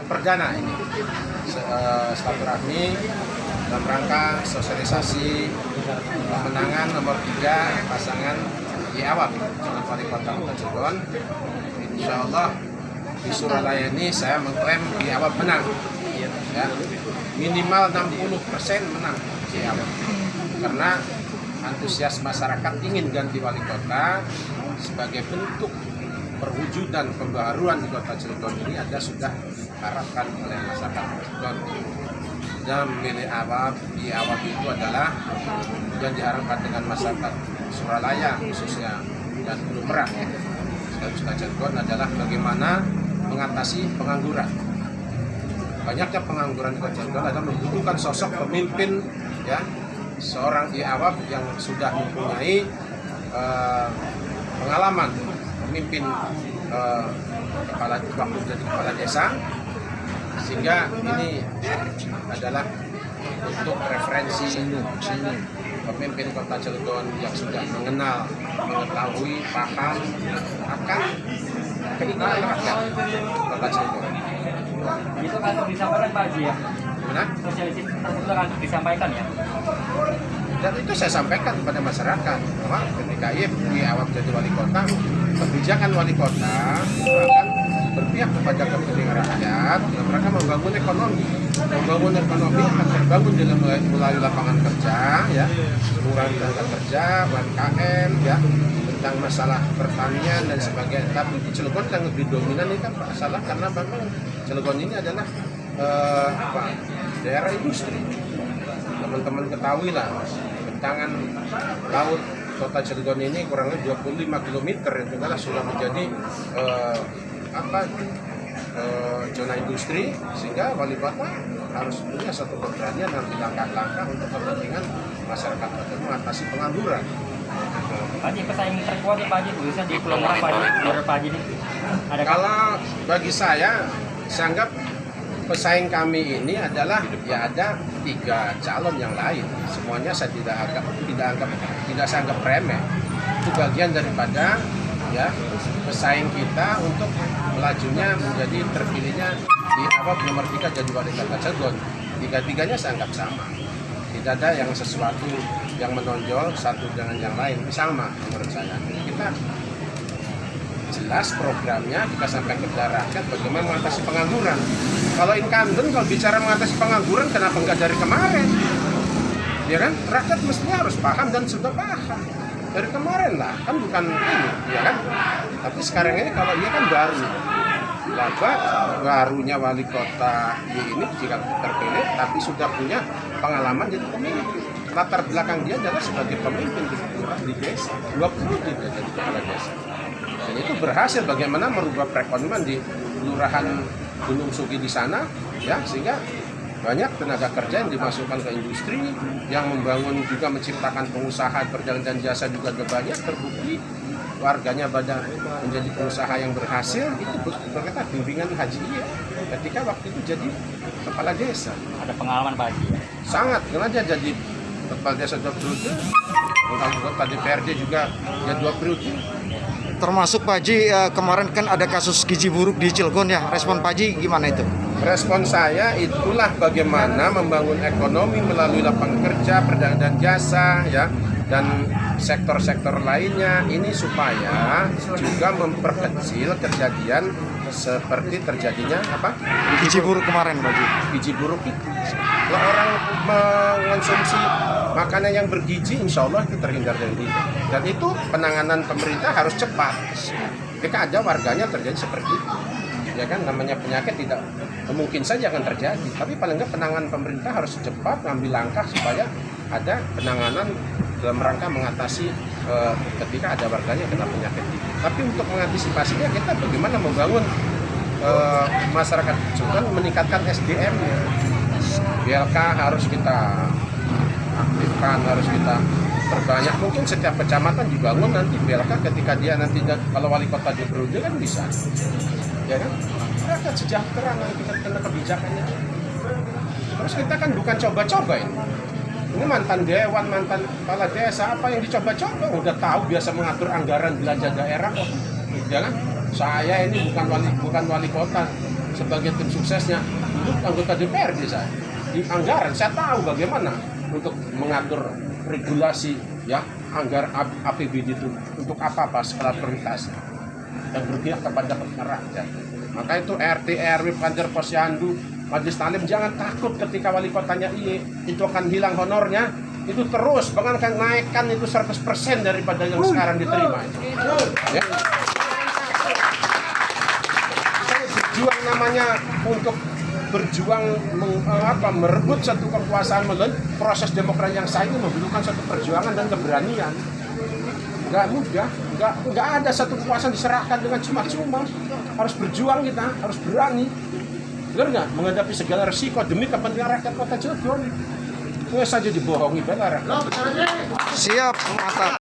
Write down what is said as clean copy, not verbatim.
perdana ini silaturahmi dalam rangka sosialisasi pemenangan nomor 3 pasangan Iawab calon wali kota Cilegon. Insya Allah di Suralaya ini saya mengklaim Iawab menang, ya, minimal 60% menang Iawab, karena antusias masyarakat ingin ganti wali kota sebagai bentuk perwujudan pembaharuan di kota Cilegon ini ada sudah harapkan oleh masyarakat Cilegon. Dan memilih Iawab itu adalah yang diharapkan dengan masyarakat Suralaya khususnya dan Gunung Merak sekaligus Cilegon adalah bagaimana mengatasi pengangguran. Banyaknya pengangguran di kota Cilegon adalah membutuhkan sosok pemimpin, ya, seorang Iawab yang sudah mempunyai pengalaman memimpin waktu jadi kepala desa, sehingga ini adalah untuk referensi pemimpin kota Cilegon yang sudah mengetahui, paham akan keinginan rakyat kota Cilegon. Itu kan disampaikan Pak Haji, ya? Gimana? Sosialisasi tersebut akan disampaikan, ya? Dan itu saya sampaikan kepada masyarakat bahwa ketika Iawab jadi wali kota, kebijakan wali kota itu akan berpihak kepada kepentingan rakyat dalam rangka membangun ekonomi. Membangun ekonomi akan terbangun melalui lapangan kerja, ya, mengurangi tenaga kerja, UMKM, ya, tentang masalah pertanian dan sebagainya. Tapi di Cilegon yang lebih dominan ini kan masalah karena memang Cilegon ini adalah daerah industri. Teman-teman ketahui lah, bentangan laut kota Cilegon ini kurang lebih 25 km itu adalah sudah menjadi zona industri, sehingga wali kota harus punya satu keberanian dan langkah-langkah untuk kepentingan masyarakat untuk mengatasi pengangguran. Pak Haji, pesaing terkuat ya Pak Haji, khususnya di Pulau Merak Pak Haji, menurut Pak Haji ini? Kalau bagi saya anggap pesaing kami ini adalah, ya, ada 3 calon yang lain. Semuanya saya tidak saya anggap remeh. Itu bagian daripada, ya, pesaing kita untuk melajunya menjadi terpilihnya Iawab nomor 3 jadi wali kota Cilegon. 3-tiganya saya anggap sama. Tidak ada yang sesuatu yang menonjol satu dengan yang lain, sama menurut saya. Kita jelas programnya, kita sampai ke rakyat bagaimana mengatasi pengangguran. Kalau incumbent, kalau bicara mengatasi pengangguran, kenapa enggak dari kemarin? Ya kan, rakyat mestinya harus paham dan sudah paham dari kemarin lah, kan bukan ini, ya kan. Tapi sekarang ini kalau dia kan barunya wali kota ini jika terpilih, tapi sudah punya pengalaman jadi pemimpin. Latar belakang dia adalah sebagai pemimpin di desa, 20 dia jadi kepala desa. Dan itu berhasil bagaimana merubah perekonomian di kelurahan Gunung Sugi di sana, ya, sehingga banyak tenaga kerja yang dimasukkan ke industri, yang membangun juga menciptakan pengusaha perjalanan jasa juga banyak, terbukti warganya pada menjadi pengusaha yang berhasil. Itu berkata bimbingan Haji Iya ketika waktu itu jadi kepala desa. Ada pengalaman Pak Haji? Sangat, karena dia jadi kepala desa 2 periode, anggota DPRD juga ya 2 periode. Termasuk Pak Haji, kemarin kan ada kasus gizi buruk di Cilegon, ya. Respon Pak Haji gimana itu? Respon saya itulah bagaimana membangun ekonomi melalui lapangan kerja, perdagangan jasa, ya, dan sektor-sektor lainnya ini supaya juga memperkecil kejadian seperti terjadinya Gizi buruk kemarin Pak Haji. gizi buruk itu. Kalau orang mengonsumsi makanan yang bergizi, insya Allah itu terhindar dari itu. Dan itu penanganan pemerintah harus cepat. Ketika ada warganya terjadi seperti itu, ya kan, namanya penyakit tidak mungkin saja akan terjadi. Tapi paling nggak penanganan pemerintah harus cepat ngambil langkah supaya ada penanganan dalam rangka mengatasi ketika ada warganya kena penyakit itu. Tapi untuk mengantisipasinya kita bagaimana membangun masyarakat juga meningkatkan SDM-nya. BLK harus kita aktifkan, harus kita perbanyak. Mungkin setiap kecamatan dibangun nanti BLK ketika dia nanti kalau wali kota di periode kan bisa, ya kan, rakyat sejahtera nanti kita kena kebijakannya. Terus kita kan bukan coba-coba ini mantan dewan, mantan kepala desa, apa yang dicoba-coba, udah tahu biasa mengatur anggaran belanja daerah kok, ya kan. Saya ini bukan wali kota, sebagai tim suksesnya dulu anggota DPRD saya. Di anggaran saya tahu bagaimana untuk mengatur regulasi ya anggaran APBD itu untuk apa skala prioritas yang berpihak kepada rakyat. Maka itu RT, RW, Panjer Posyandu, Majelis Taklim jangan takut ketika wali kotanya itu akan hilang honornya. Itu terus, bahkan akan naikkan itu 100% daripada yang sekarang diterima itu. Ya. Saya berjuang namanya untuk berjuang merebut satu kekuasaan melalui proses demokrasi yang saya ini membutuhkan satu perjuangan dan keberanian. Nggak mudah, nggak ada satu kekuasaan diserahkan dengan cuma-cuma. Harus berjuang kita, harus berani. Benar nggak? Menghadapi segala resiko demi kepentingan rakyat Kota Cilegon. Itu saja dibohongi benar. Siap, mantap.